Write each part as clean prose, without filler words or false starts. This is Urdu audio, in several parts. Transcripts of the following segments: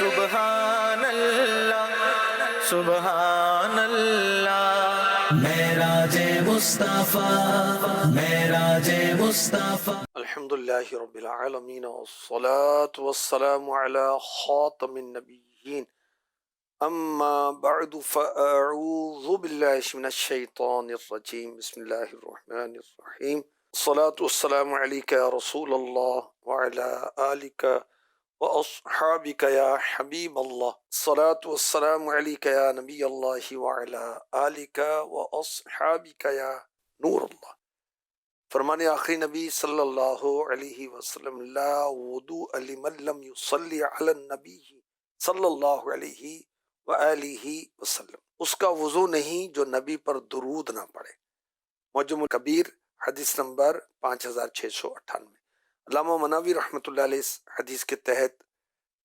سبحان اللہ سبحان اللہ، معراج مصطفیٰ معراج مصطفیٰ۔ الحمدللہ رب العالمین والصلاة والسلام علی خاتم النبیین، اما بعد فاعوذ باللہ من الشیطان الرجیم، بسم اللہ الرحمن الرحیم۔ الصلاة والسلام علیک یا رسول اللہ وعلی آلک واصحابک یا حبیب اللہ، الصلاة والسلام علیک یا نبی اللہ وعلی آلک واصحابک یا نور اللہ۔ فرمان آخری نبی صلی اللہ علیہ وسلم، لا وضوء لمن لم یصلی علی النبی صلی اللہ علیہ وآلہ وسلم، اس کا وضو نہیں جو نبی پر درود نہ پڑے۔ معجم الکبیر حدیث نمبر 5698۔ علامہ مناوی رحمۃ اللہ علیہ اس حدیث کے تحت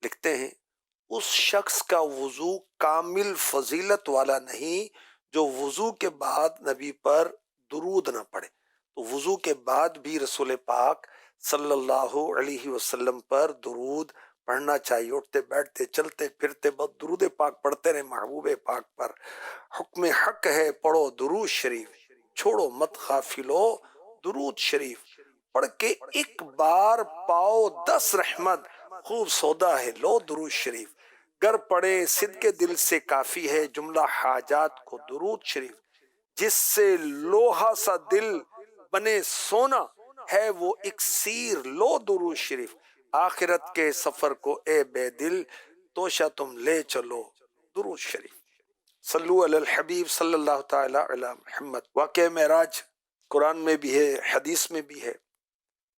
لکھتے ہیں، اس شخص کا وضو کامل فضیلت والا نہیں جو وضو کے بعد نبی پر درود نہ پڑے۔ تو وضو کے بعد بھی رسول پاک صلی اللہ علیہ وسلم پر درود پڑھنا چاہیے۔ اٹھتے بیٹھتے چلتے پھرتے بس درود پاک پڑھتے رہے محبوب پاک پر۔ حکم حق ہے پڑھو درود شریف، چھوڑو مت غافلو درود شریف، پڑھ کے ایک بار پاؤ 10 رحمت، خوب سودا ہے لو درود شریف۔ گر پڑھے صدقے دل سے کافی ہے جملہ حاجات کو درود شریف۔ جس سے لوہا سا دل بنے سونا ہے وہ اکسیر لو درود شریف۔ آخرت کے سفر کو اے بے دل توشہ تم لے چلو درود شریف۔ صلو علی الحبیب صلی اللہ تعالی علی محمد۔ واقعہ معراج قرآن میں بھی ہے، حدیث میں بھی ہے،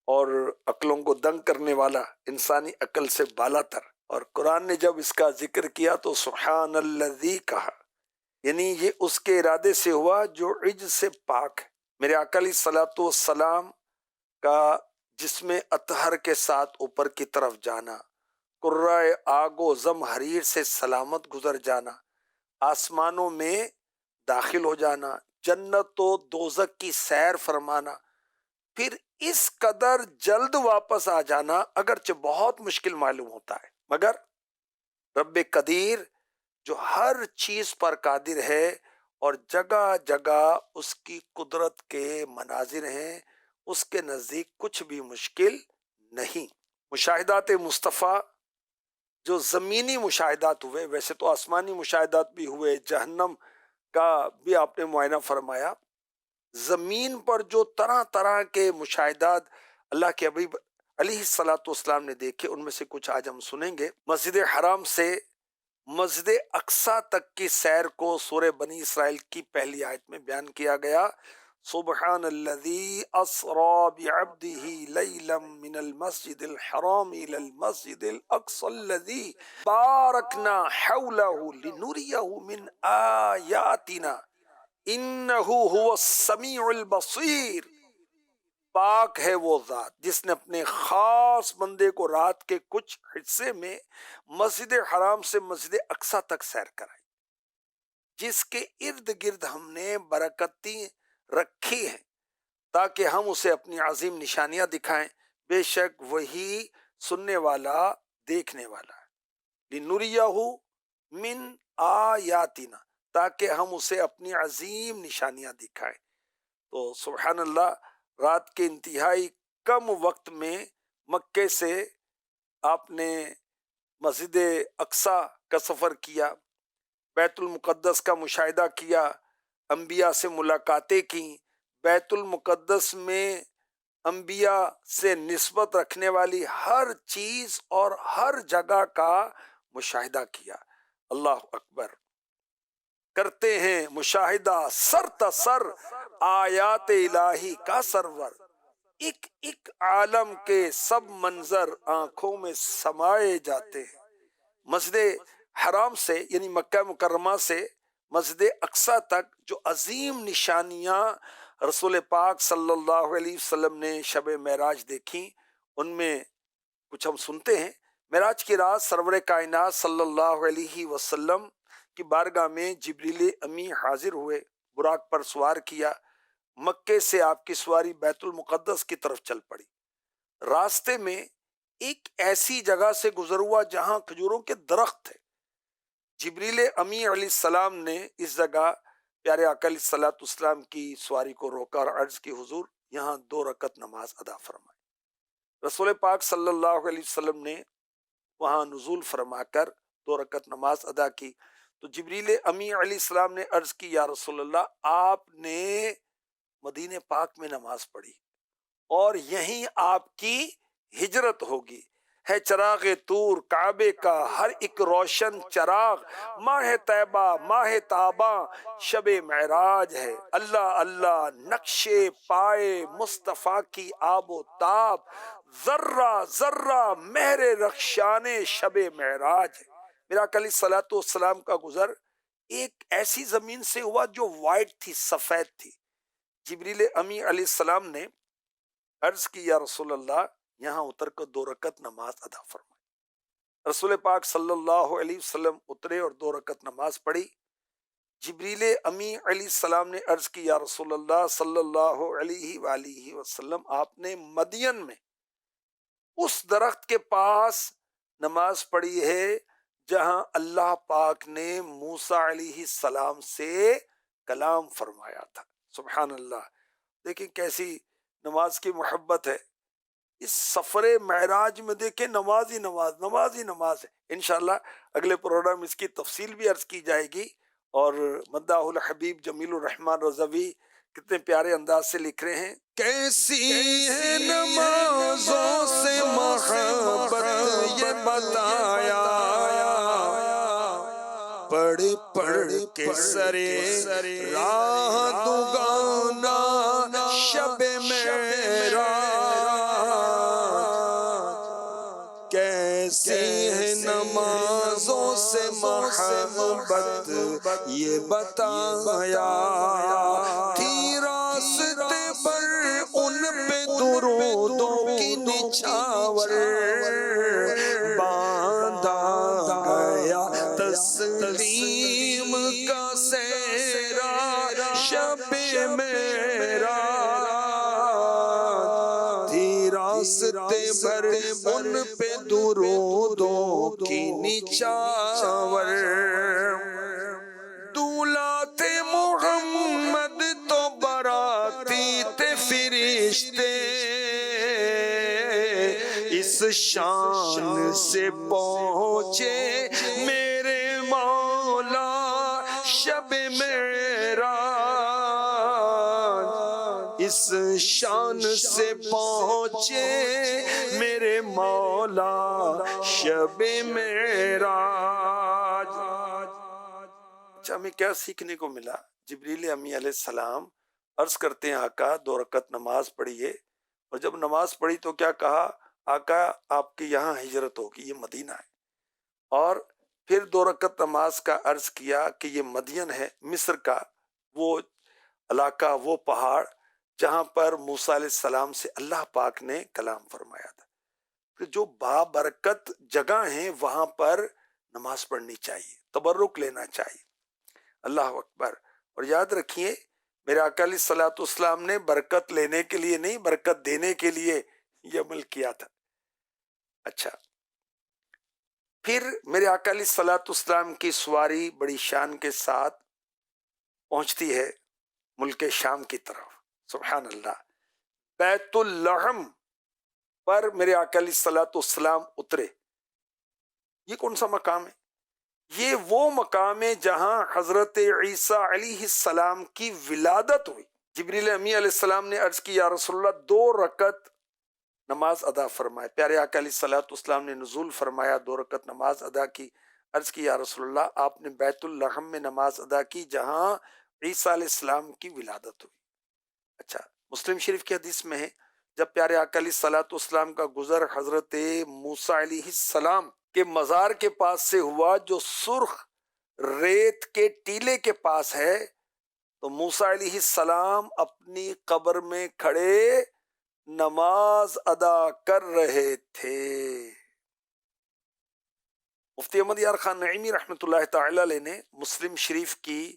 اور عقلوں کو دنگ کرنے والا، انسانی عقل سے بالا تر۔ اور قرآن نے جب اس کا ذکر کیا تو سبحان الذی کہا، یعنی یہ اس کے ارادے سے ہوا جو عجز سے پاک ہے۔ میرے آقا علیہ الصلوۃ والسلام کا جسم اطہر کے ساتھ اوپر کی طرف جانا، قرۂ آگ و زم حریر سے سلامت گزر جانا، آسمانوں میں داخل ہو جانا، جنت و دوزخ کی سیر فرمانا، پھر اس قدر جلد واپس آ جانا اگرچہ بہت مشکل معلوم ہوتا ہے، مگر رب قدیر جو ہر چیز پر قادر ہے اور جگہ جگہ اس کی قدرت کے مناظر ہیں، اس کے نزدیک کچھ بھی مشکل نہیں۔ مشاہدات مصطفیٰ جو زمینی مشاہدات ہوئے، ویسے تو آسمانی مشاہدات بھی ہوئے، جہنم کا بھی آپ نے معائنہ فرمایا، زمین پر جو طرح طرح کے مشاہدات اللہ کے حبیب علیہ الصلوۃ والسلام نے دیکھے، ان میں سے کچھ آج ہم سنیں گے۔ مسجد حرام سے مسجد اقصیٰ تک کی سیر کو سورہ بنی اسرائیل کی پہلی آیت میں بیان کیا گیا۔ سبحان الذی اسری بعبدہ لیلا من المسجد الحرام الی المسجد الاقصی الذی بارکنا حولہ لنریہ من آیاتنا انہ هو السمیع البصیر۔ پاک ہے وہ ذات جس نے اپنے خاص بندے کو رات کے کچھ حصے میں مسجد حرام سے مسجد اقصیٰ تک سیر کرائی، جس کے ارد گرد ہم نے برکتیں رکھی ہیں تاکہ ہم اسے اپنی عظیم نشانیاں دکھائیں، بے شک وہی سننے والا دیکھنے والا ہے۔ لنریہ من آیاتنا، تاکہ ہم اسے اپنی عظیم نشانیاں دکھائیں۔ تو سبحان اللہ، رات کے انتہائی کم وقت میں مکے سے آپ نے مسجد اقصیٰ کا سفر کیا، بیت المقدس کا مشاہدہ کیا، انبیاء سے ملاقاتیں کی، بیت المقدس میں انبیاء سے نسبت رکھنے والی ہر چیز اور ہر جگہ کا مشاہدہ کیا۔ اللہ اکبر، کرتے ہیں مشاہدہ سر تسر آیات الہی کا سرور، ایک ایک عالم کے سب منظر آنکھوں میں سمائے جاتے ہیں۔ مسجد حرام سے یعنی مکہ مکرمہ سے مسجد اقصیٰ تک جو عظیم نشانیاں رسول پاک صلی اللہ علیہ وسلم نے شب معراج دیکھی، ان میں کچھ ہم سنتے ہیں۔ معراج کی رات سرور کائنات صلی اللہ علیہ وسلم کی بارگاہ میں جبریل امی حاضر ہوئے، براق پر سوار کیا، مکے سے آپ کی سواری بیت المقدس کی طرف چل پڑی۔ راستے میں ایک ایسی جگہ سے گزر ہوا جہاں کھجوروں کے درخت تھے. جبریل امی علیہ السلام نے اس جگہ پیارے آقا علیہ الصلوۃ والسلام کی سواری کو روکا اور عرض کی حضور یہاں 2 رکعت نماز ادا فرمائے. رسول پاک صلی اللہ علیہ وسلم نے وہاں نزول فرما کر 2 رکعت نماز ادا کی. تو جبریل امی علیہ السلام نے عرض کی یا رسول اللہ آپ نے مدینہ پاک میں نماز پڑھی اور یہیں آپ کی ہجرت ہوگی. ہے چراغ طور کعبے کا ہر ایک روشن چراغ، ماہ طیبہ ماہ تاباں شب معراج ہے. اللہ اللہ نقشے پائے مصطفیٰ کی آب و تاب، ذرہ ذرہ مہر رخشان شب معراج ہے. میرا آقا علیہ الصلوۃ والسلام کا گزر ایک ایسی زمین سے ہوا جو وائٹ تھی، سفید تھی. جبریل امی علیہ السلام نے عرض کی یا رسول اللہ یہاں اتر کر 2 رکعت نماز ادا فرمائے. رسول پاک صلی اللہ علیہ وسلم اترے اور 2 رکعت نماز پڑھی. جبریل امی علیہ السلام نے عرض کی یا رسول اللہ صلی اللہ علیہ وآلہ وسلم آپ نے مدین میں اس درخت کے پاس نماز پڑھی ہے جہاں اللہ پاک نے موسیٰ علیہ السلام سے کلام فرمایا تھا. سبحان اللہ. دیکھیں کیسی نماز کی محبت ہے. اس سفر معراج میں دیکھیں نماز ہی نماز، نماز ہی نماز ہے. انشاءاللہ اگلے پروگرام اس کی تفصیل بھی عرض کی جائے گی. اور مداح الحبیب جمیل الرحمن رضوی کتنے پیارے انداز سے لکھ رہے ہیں، کیسی ہے نمازوں سے محبت یہ بتایا، پڑھ پڑھ کے سرے راہ دگانا شب معراج. کیسی ہے نمازوں سے محبت یہ بتایا، تھی راستے پر ان پہ درودوں کی نچھاور، باندھا گیا تسلیم کا سیرا شب معراج، تھی راستے پر ان پہ درودوں کی نچھاور. دولہا تھے محمد تو براتی تھے فرشتے، اس شان سے پہنچے میرے مولا شب معراج، اس شان سے پہنچے میرے مولا شب معراج. اچھا ہمیں کیا سیکھنے کو ملا؟ جبریل امی علیہ السلام عرض کرتے ہیں آقا 2 رکعت نماز پڑھیے، اور جب نماز پڑھی تو کیا کہا؟ آقا آپ کے یہاں ہجرت ہوگی، یہ مدینہ ہے. اور پھر 2 رکعت نماز کا عرض کیا کہ یہ مدین ہے، مصر کا وہ علاقہ، وہ پہاڑ جہاں پر موسیٰ علیہ السلام سے اللہ پاک نے کلام فرمایا تھا. کہ جو بابرکت جگہ ہیں وہاں پر نماز پڑھنی چاہیے، تبرک لینا چاہیے. اللہ اکبر. اور یاد رکھیے میرے آقا علیہ الصلوۃ والسلام نے برکت لینے کے لیے نہیں، برکت دینے کے لیے یہ عمل کیا تھا. اچھا پھر میرے آقا علیہ الصلوۃ والسلام کی سواری بڑی شان کے ساتھ پہنچتی ہے ملک شام کی طرف. سبحان اللہ. بیت اللحم پر میرے آقا علیہ الصلوۃ والسلام اترے. یہ کون سا مقام ہے؟ یہ وہ مقام ہے جہاں حضرت عیسیٰ علیہ السلام کی ولادت ہوئی. جبریل امی علیہ السلام نے عرض کی یا رسول اللہ 2 رکعت نماز ادا فرمائے. پیارے آقا علیہ الصلوۃ والسلام نے نزول فرمایا، 2 رکعت نماز ادا کی. عرض کی یا رسول اللہ آپ نے بیت اللحم میں نماز ادا کی جہاں عیسیٰ علیہ السلام کی ولادت ہوئی. اچھا مسلم شریف کی حدیث میں ہے جب پیارے آقا علیہ الصلوۃ والسلام کا گزر حضرت موسیٰ علیہ السلام کے مزار کے پاس سے ہوا جو سرخ ریت کے ٹیلے کے پاس ہے، تو موسیٰ علیہ السلام اپنی قبر میں کھڑے نماز ادا کر رہے تھے. مفتی احمد یار خان نعیمی رحمۃ اللہ تعالی علیہ نے مسلم شریف کی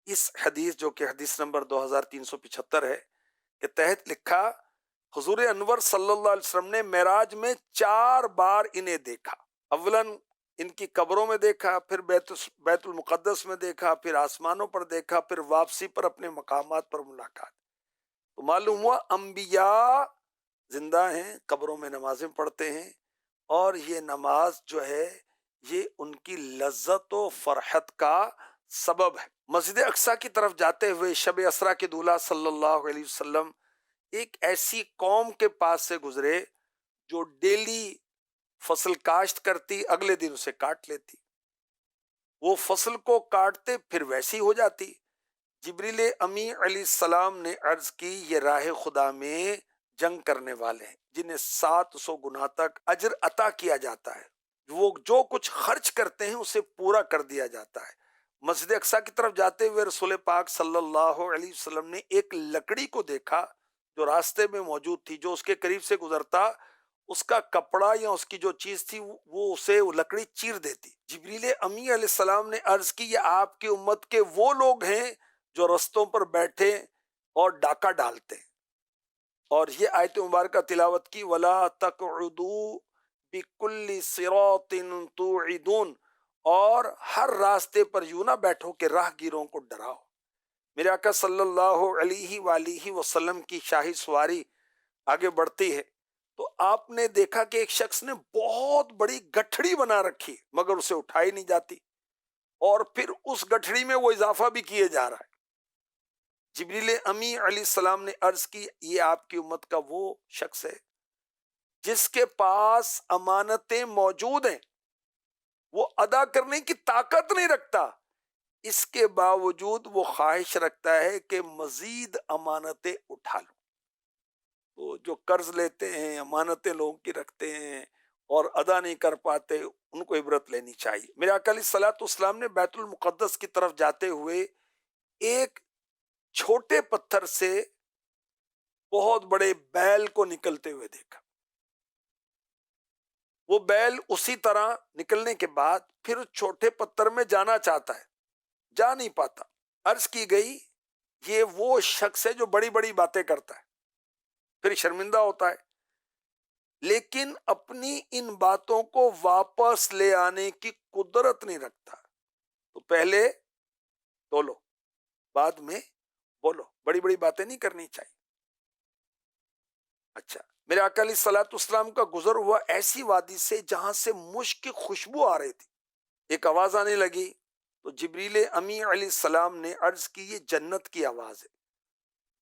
اس حدیث جو کہ حدیث نمبر 2375 ہے کے تحت لکھا حضور انور صلی اللہ علیہ وسلم نے معراج میں 4 بار انہیں دیکھا. اولاً ان کی قبروں میں دیکھا، پھر بیت المقدس میں دیکھا، پھر آسمانوں پر دیکھا، پھر واپسی پر اپنے مقامات پر ملاقات. تو معلوم ہوا انبیاء زندہ ہیں، قبروں میں نمازیں پڑھتے ہیں، اور یہ نماز جو ہے یہ ان کی لذت و فرحت کا سبب ہے. مسجد اقصیٰ کی طرف جاتے ہوئے شب اسریٰ کے دولہ صلی اللہ علیہ وسلم ایک ایسی قوم کے پاس سے گزرے جو ڈیلی فصل کاشت کرتی، اگلے دن اسے کاٹ لیتی. وہ فصل کو کاٹتے پھر ویسی ہو جاتی. جبریل امی علیہ السلام نے عرض کی یہ راہ خدا میں جنگ کرنے والے ہیں جنہیں 700 گنا تک اجر عطا کیا جاتا ہے. وہ جو کچھ خرچ کرتے ہیں اسے پورا کر دیا جاتا ہے. مسجد اقصیٰ کی طرف جاتے ہوئے رسول پاک صلی اللہ علیہ وسلم نے ایک لکڑی کو دیکھا جو راستے میں موجود تھی. جو اس کے قریب سے گزرتا اس کا کپڑا یا اس کی جو چیز تھی وہ اسے وہ لکڑی چیر دیتی. جبریل امی علیہ السلام نے عرض کی یہ آپ کی امت کے وہ لوگ ہیں جو رستوں پر بیٹھے اور ڈاکہ ڈالتے ہیں. اور یہ آیت مبارکہ تلاوت کی وَلَا تَقْعُدُوا بِكُلِّ صِرَاطٍ تُوعِدُونَ، اور ہر راستے پر یوں نہ بیٹھو کہ راہ گیروں کو ڈراؤ. میرے آقا صلی اللہ علیہ وآلہ وسلم کی شاہی سواری آگے بڑھتی ہے تو آپ نے دیکھا کہ ایک شخص نے بہت بڑی گٹھڑی بنا رکھی مگر اسے اٹھائی نہیں جاتی، اور پھر اس گٹھڑی میں وہ اضافہ بھی کیے جا رہا ہے. جبریل امی علیہ السلام نے عرض کی یہ آپ کی امت کا وہ شخص ہے جس کے پاس امانتیں موجود ہیں، وہ ادا کرنے کی طاقت نہیں رکھتا، اس کے باوجود وہ خواہش رکھتا ہے کہ مزید امانتیں اٹھا لوں. تو جو قرض لیتے ہیں، امانتیں لوگوں کی رکھتے ہیں اور ادا نہیں کر پاتے، ان کو عبرت لینی چاہیے. میرے آقا علیہ الصلوۃ والسلام نے بیت المقدس کی طرف جاتے ہوئے ایک چھوٹے پتھر سے بہت بڑے بیل کو نکلتے ہوئے دیکھا. وہ بیل اسی طرح نکلنے کے بعد پھر چھوٹے پتھر میں جانا چاہتا ہے، جا نہیں پاتا. عرض کی گئی یہ وہ شخص ہے جو بڑی بڑی باتیں کرتا ہے، پھر شرمندہ ہوتا ہے، لیکن اپنی ان باتوں کو واپس لے آنے کی قدرت نہیں رکھتا. تو پہلے تولو، بعد میں بولو. بڑی بڑی باتیں نہیں کرنی چاہیے. اچھا، میرے آقا علیہ الصلوۃ والسلام کا گزر ہوا ایسی وادی سے جہاں سے مشک کی خوشبو آ رہی تھی. ایک آواز آنے لگی تو جبریل امی علیہ السلام نے عرض کی یہ جنت کی آواز ہے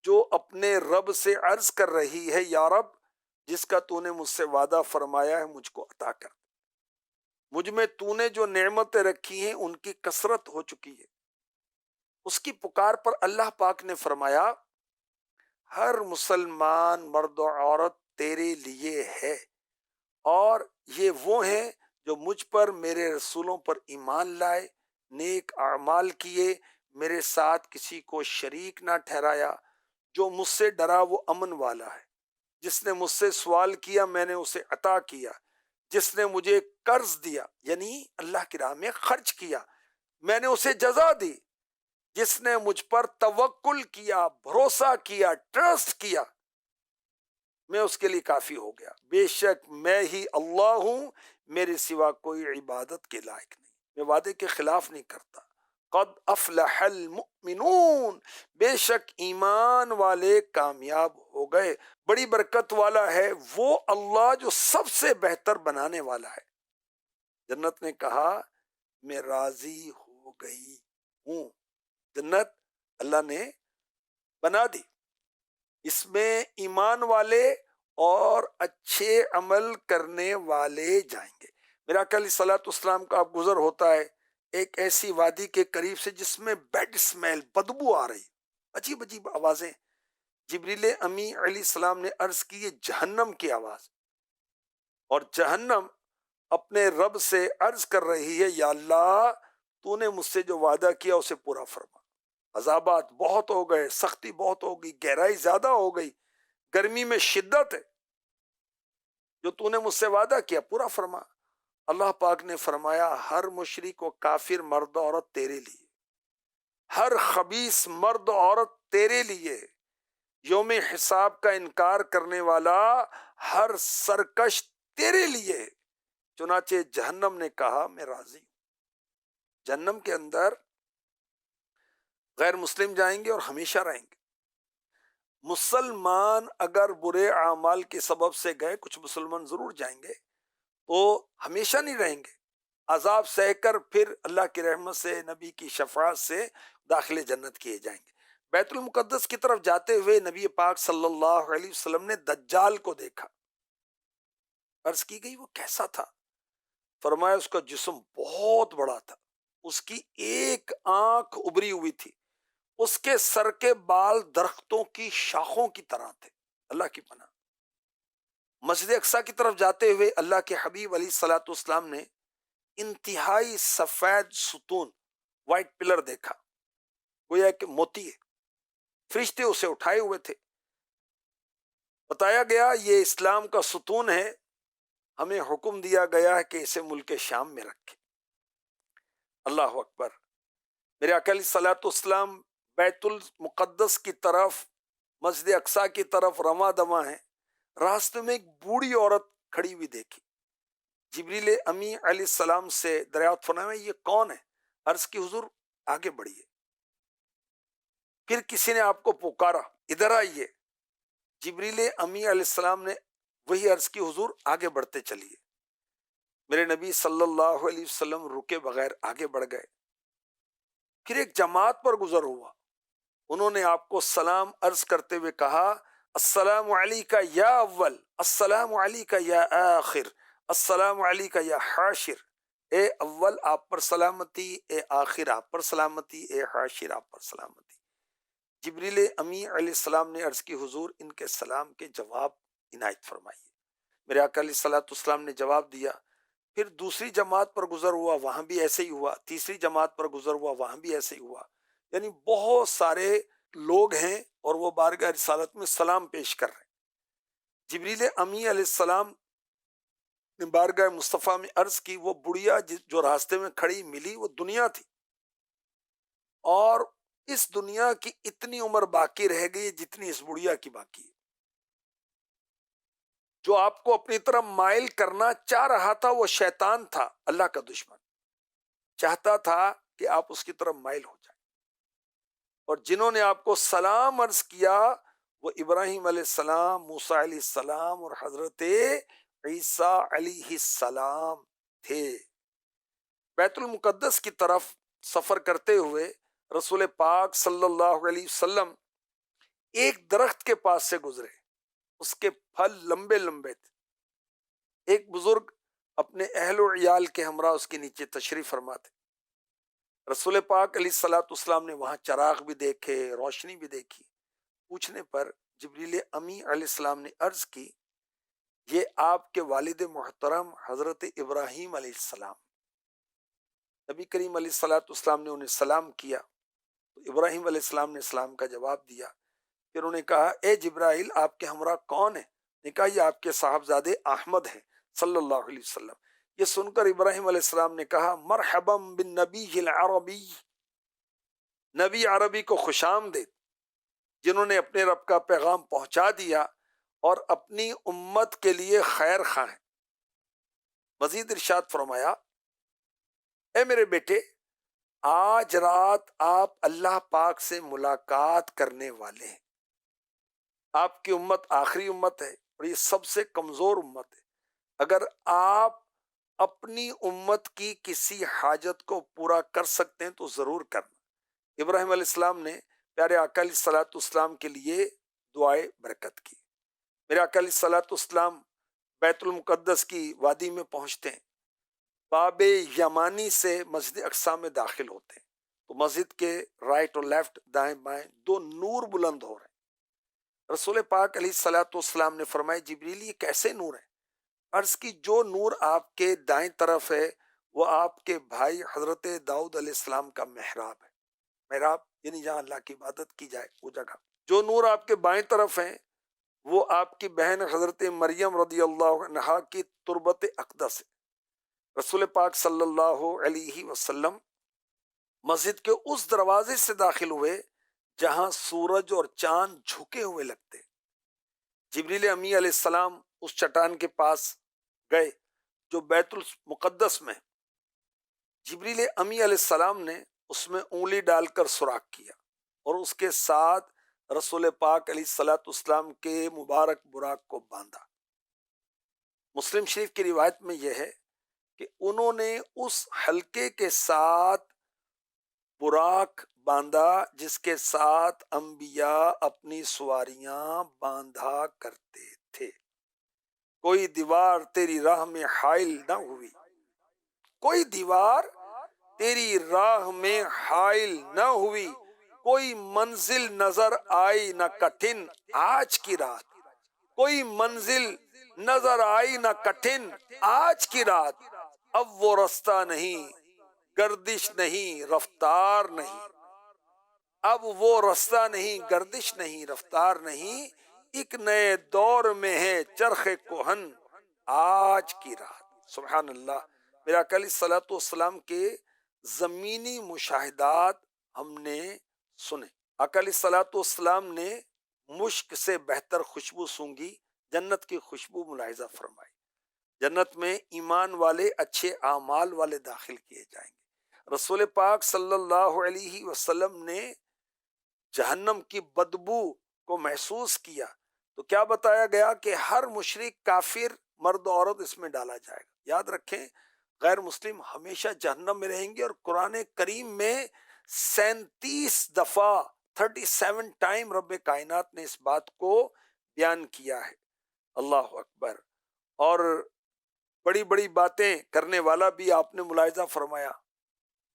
جو اپنے رب سے عرض کر رہی ہے یا رب جس کا تو نے مجھ سے وعدہ فرمایا ہے مجھ کو عطا کر. مجھ میں تو نے جو نعمتیں رکھی ہیں ان کی کثرت ہو چکی ہے. اس کی پکار پر اللہ پاک نے فرمایا ہر مسلمان مرد و عورت تیرے لیے ہے، اور یہ وہ ہیں جو مجھ پر میرے رسولوں پر ایمان لائے، نیک اعمال کیے، میرے ساتھ کسی کو شریک نہ ٹھہرایا. جو مجھ سے ڈرا وہ امن والا ہے، جس نے مجھ سے سوال کیا میں نے اسے عطا کیا، جس نے مجھے قرض دیا یعنی اللہ کی راہ میں خرچ کیا میں نے اسے جزا دی، جس نے مجھ پر توکل کیا، بھروسہ کیا، ٹرسٹ کیا، میں اس کے لیے کافی ہو گیا. بے شک میں ہی اللہ ہوں، میرے سوا کوئی عبادت کے لائق نہیں، میں وعدے کے خلاف نہیں کرتا. قد افلح المؤمنون، بے شک ایمان والے کامیاب ہو گئے. بڑی برکت والا ہے وہ اللہ جو سب سے بہتر بنانے والا ہے. جنت نے کہا میں راضی ہو گئی ہوں. جنت اللہ نے بنا دی، اس میں ایمان والے اور اچھے عمل کرنے والے جائیں گے. میرا آقا علیہ الصلوۃ والسلام کا اب گزر ہوتا ہے ایک ایسی وادی کے قریب سے جس میں بیڈ اسمیل، بدبو آ رہی، عجیب عجیب آوازیں. جبریل امی علیہ السلام نے عرض کی یہ جہنم کی آواز، اور جہنم اپنے رب سے عرض کر رہی ہے یا اللہ تو نے مجھ سے جو وعدہ کیا اسے پورا فرما. عذابات بہت ہو گئے، سختی بہت ہو گئی، گہرائی زیادہ ہو گئی، گرمی میں شدت ہے، جو تو نے مجھ سے وعدہ کیا پورا فرما. اللہ پاک نے فرمایا ہر مشرک و کافر مرد و عورت تیرے لیے، ہر خبیث مرد و عورت تیرے لیے، یوم حساب کا انکار کرنے والا ہر سرکش تیرے لیے ہے۔ چنانچہ جہنم نے کہا میں راضی ہوں۔ جہنم کے اندر غیر مسلم جائیں گے اور ہمیشہ رہیں گے۔ مسلمان اگر برے اعمال کے سبب سے گئے، کچھ مسلمان ضرور جائیں گے، تو ہمیشہ نہیں رہیں گے، عذاب سہ کر پھر اللہ کی رحمت سے، نبی کی شفاعت سے داخل جنت کیے جائیں گے۔ بیت المقدس کی طرف جاتے ہوئے نبی پاک صلی اللہ علیہ وسلم نے دجال کو دیکھا۔ عرض کی گئی وہ کیسا تھا؟ فرمایا اس کا جسم بہت بڑا تھا، اس کی ایک آنکھ ابری ہوئی تھی، اس کے سر کے بال درختوں کی شاخوں کی طرح تھے۔ اللہ کی پناہ۔ مسجد اقصی کی طرف جاتے ہوئے اللہ کے حبیب علیہ الصلوۃ والسلام نے انتہائی سفید ستون، وائٹ پلر دیکھا، گویا کہ موتی ہے۔ فرشتے اسے اٹھائے ہوئے تھے۔ بتایا گیا یہ اسلام کا ستون ہے، ہمیں حکم دیا گیا ہے کہ اسے ملک شام میں رکھے۔ اللہ اکبر۔ میرے آقا علیہ الصلوۃ والسلام بیت المقدس کی طرف، مسجد اقصی کی طرف رواں دواں ہیں، راستے میں ایک بوڑھی عورت کھڑی ہوئی دیکھی۔ جبریل امی علیہ السلام سے دریافت فرمایا یہ کون ہے؟ عرض کی حضور آگے بڑھیے۔ پھر کسی نے آپ کو پکارا ادھر آئیے۔ جبریل امی علیہ السلام نے وہی عرض کی حضور آگے بڑھتے چلیے۔ میرے نبی صلی اللہ علیہ وسلم رکے بغیر آگے بڑھ گئے۔ پھر ایک جماعت پر گزر ہوا، انہوں نے آپ کو سلام عرض کرتے ہوئے کہا السلام علیکہ یا اول، السلام علیکہ یا آخر، السلام علیکہ یا حاشر۔ اے اول آپ پر سلامتی، اے آخر آپ پر سلامتی، اے حاشر آپ پر سلامتی۔ جبریل امی علیہ السلام نے عرض کی حضور ان کے سلام کے جواب عنایت فرمائیے۔ میرے آقا علیہ الصلوۃ والسلام نے جواب دیا۔ پھر دوسری جماعت پر گزر ہوا، وہاں بھی ایسے ہی ہوا۔ تیسری جماعت پر گزر ہوا، وہاں بھی ایسے ہی ہوا۔ یعنی بہت سارے لوگ ہیں اور وہ بارگاہ رسالت میں سلام پیش کر رہے ہیں۔ جبریل امی علیہ السلام نے بارگاہ مصطفیٰ میں عرض کی وہ بڑھیا جو راستے میں کھڑی ملی وہ دنیا تھی، اور اس دنیا کی اتنی عمر باقی رہ گئی جتنی اس بڑھیا کی باقی ہے۔ جو آپ کو اپنی طرف مائل کرنا چاہ رہا تھا وہ شیطان تھا، اللہ کا دشمن، چاہتا تھا کہ آپ اس کی طرف مائل ہو جائیں۔ اور جنہوں نے آپ کو سلام عرض کیا وہ ابراہیم علیہ السلام، موسیٰ علیہ السلام اور حضرت عیسیٰ علیہ السلام تھے۔ بیت المقدس کی طرف سفر کرتے ہوئے رسول پاک صلی اللہ علیہ وسلم ایک درخت کے پاس سے گزرے، اس کے پھل لمبے لمبے تھے۔ ایک بزرگ اپنے اہل و عیال کے ہمراہ اس کے نیچے تشریف فرما تھے۔ رسول پاک علیہ الصلوۃ والسلام نے وہاں چراغ بھی دیکھے، روشنی بھی دیکھی۔ پوچھنے پر جبریل امی علیہ السلام نے عرض کی یہ آپ کے والد محترم حضرت ابراہیم علیہ السلام۔ نبی کریم علیہ الصلوۃ والسلام نے انہیں سلام کیا تو ابراہیم علیہ السلام نے سلام کا جواب دیا۔ پھر انہوں نے کہا اے جبرائیل آپ کے ہمراہ کون ہیں؟ نے کہا یہ آپ کے صاحبزادے احمد ہیں صلی اللہ علیہ وسلم۔ یہ سن کر ابراہیم علیہ السلام نے کہا مرحبا بالنبی العربی، نبی عربی کو خوش آمدید، جنہوں نے اپنے رب کا پیغام پہنچا دیا اور اپنی امت کے لیے خیر خواہ ہیں۔ مزید ارشاد فرمایا اے میرے بیٹے آج رات آپ اللہ پاک سے ملاقات کرنے والے ہیں۔ آپ کی امت آخری امت ہے اور یہ سب سے کمزور امت ہے۔ اگر آپ اپنی امت کی کسی حاجت کو پورا کر سکتے ہیں تو ضرور کرنا۔ ابراہیم علیہ السلام نے پیارے آقا علیہ الصلوۃ والسلام کے لیے دعائے برکت کی۔ میرے آقا علیہ الصلوۃ والسلام بیت المقدس کی وادی میں پہنچتے ہیں، باب یمانی سے مسجد اقصی میں داخل ہوتے ہیں تو مسجد کے رائٹ اور لیفٹ، دائیں بائیں دو نور بلند ہو رہے ہیں۔ رسول پاک علیہ الصلوۃ والسلام نے فرمایا جبریل یہ کیسے نور ہیں؟ عرض کی جو نور آپ کے دائیں طرف ہے وہ آپ کے بھائی حضرت داؤد علیہ السلام کا محراب ہے۔ محراب یعنی جہاں اللہ کی عبادت کی جائے وہ جگہ۔ جو نور آپ کے بائیں طرف ہیں وہ آپ کی بہن حضرت مریم رضی اللہ عنہا کی تربت اقدس ہے۔ رسول پاک صلی اللہ علیہ وسلم مسجد کے اس دروازے سے داخل ہوئے جہاں سورج اور چاند جھکے ہوئے لگتے. جبریل امی علیہ السلام اس چٹان کے پاس گئے جو بیت المقدس میں. جبریل امی علیہ السلام نے اس میں انگلی ڈال کر سوراخ کیا اور اس کے ساتھ رسول پاک علیہ الصلوۃ والسلام کے مبارک براق کو باندھا. مسلم شریف کی روایت میں یہ ہے کہ انہوں نے اس حلقے کے ساتھ براق باندھا جس کے ساتھ انبیاء اپنی سواریاں باندھا کرتے تھے. کوئی دیوار تیری راہ میں حائل نہ ہوئی، کوئی دیوار تیری راہ میں حائل نہ ہوئی، کوئی منزل نظر آئی نہ کٹھن آج کی رات، کوئی منزل نظر آئی نہ کٹھن آج کی رات. اب وہ رستہ نہیں، گردش نہیں، رفتار نہیں. اب وہ رستہ نہیں، گردش نہیں، رفتار نہیں. ایک نئے دور میں ہے چرخ کوہن آج کی رات. سبحان اللہ. میرا آقا علیہ الصلوۃ والسلام کے زمینی مشاہدات ہم نے سنے. آقا علیہ الصلوۃ والسلام نے مشک سے بہتر خوشبو سونگھی، جنت کی خوشبو ملاحظہ فرمائی. جنت میں ایمان والے، اچھے اعمال والے داخل کیے جائیں گے. رسول پاک صلی اللہ علیہ وسلم نے جہنم کی بدبو کو محسوس کیا تو کیا بتایا گیا کہ ہر مشرک، کافر، مرد و عورت اس میں ڈالا جائے گا. یاد رکھیں غیر مسلم ہمیشہ جہنم میں رہیں گے. اور قرآن کریم میں 37 دفعہ 37 ٹائم رب کائنات نے اس بات کو بیان کیا ہے. اللہ اکبر. اور بڑی بڑی باتیں کرنے والا بھی آپ نے ملاحظہ فرمایا.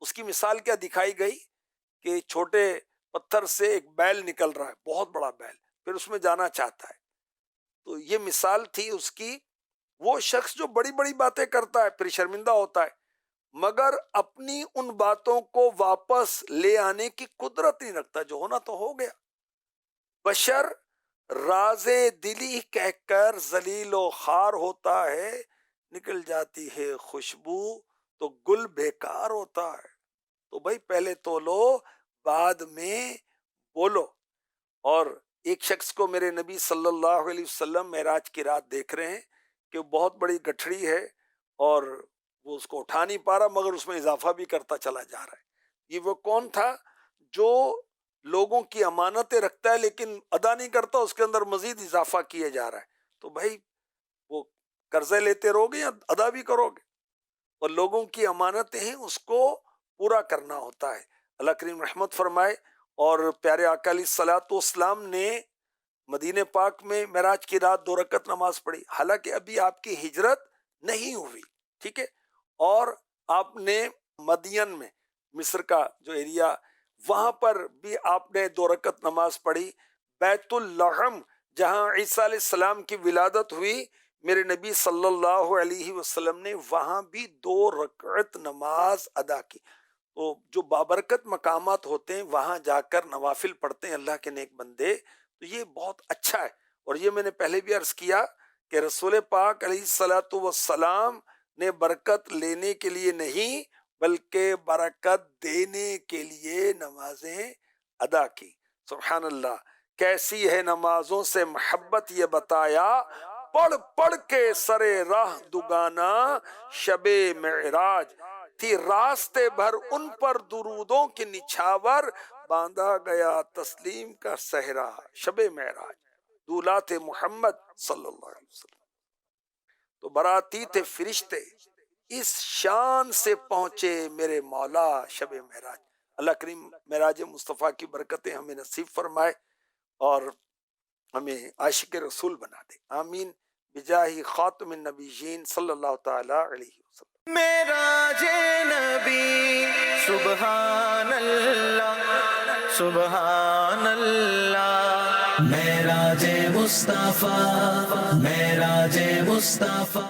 اس کی مثال کیا دکھائی گئی کہ چھوٹے پتھر سے ایک بیل نکل رہا ہے، بہت بڑا بیل، پھر اس میں جانا چاہتا ہے. تو یہ مثال تھی اس کی. وہ شخص جو بڑی بڑی باتیں کرتا ہے پھر شرمندہ ہوتا ہے، مگر اپنی ان باتوں کو واپس لے آنے کی قدرت نہیں رکھتا. جو ہونا تو ہو گیا. بشر راز دلی کہہ کر ذلیل و خوار ہوتا ہے، نکل جاتی ہے خوشبو تو گل بیکار ہوتا ہے. تو بھائی پہلے تو لو، بعد میں بولو. اور ایک شخص کو میرے نبی صلی اللہ علیہ وسلم معراج کی رات دیکھ رہے ہیں کہ بہت بڑی گٹھڑی ہے اور وہ اس کو اٹھا نہیں پا رہا، مگر اس میں اضافہ بھی کرتا چلا جا رہا ہے. یہ وہ کون تھا جو لوگوں کی امانتیں رکھتا ہے لیکن ادا نہیں کرتا، اس کے اندر مزید اضافہ کیا جا رہا ہے. تو بھائی وہ قرضے لیتے رہو گے یا ادا بھی کرو گے؟ اور لوگوں کی امانتیں ہیں، اس کو پورا کرنا ہوتا ہے. اللہ کریم رحمت فرمائے. اور پیارے آقا علیہ الصلوۃ والسلام نے مدینہ پاک میں معراج کی رات 2 رکعت نماز پڑھی، حالانکہ ابھی آپ کی ہجرت نہیں ہوئی، ٹھیک ہے. اور آپ نے مدین میں، مصر کا جو ایریا، وہاں پر بھی آپ نے 2 رکعت نماز پڑھی. بیت اللحم جہاں عیسیٰ علیہ السلام کی ولادت ہوئی، میرے نبی صلی اللہ علیہ وسلم نے وہاں بھی 2 رکعت نماز ادا کی. تو جو بابرکت مقامات ہوتے ہیں وہاں جا کر نوافل پڑھتے ہیں اللہ کے نیک بندے، تو یہ بہت اچھا ہے. اور یہ میں نے پہلے بھی عرض کیا کہ رسول پاک علیہ الصلوۃ والسلام نے برکت لینے کے لیے نہیں بلکہ برکت دینے کے لیے نمازیں ادا کی. سبحان اللہ. کیسی ہے نمازوں سے محبت یہ بتایا، پڑھ پڑھ کے سرے راہ دگانا شب معراج تھی، راستے بھر ان پر درودوں کی نچھاور، باندھا گیا تسلیم کا صحرا شب معراج دولات محمد صلی اللہ علیہ وسلم. تو براتی تھے فرشتے، اس شان سے پہنچے میرے مولا شب معراج. اللہ کریم معراج مصطفیٰ کی برکتیں ہمیں نصیب فرمائے اور ہمیں عاشق رسول بنا دے. آمین بجاہ خاتم النبیین صلی اللہ تعالی علیہ وسلم. معراج نبی سبحان اللہ سبحان اللہ. معراج مصطفیٰ معراج مصطفیٰ.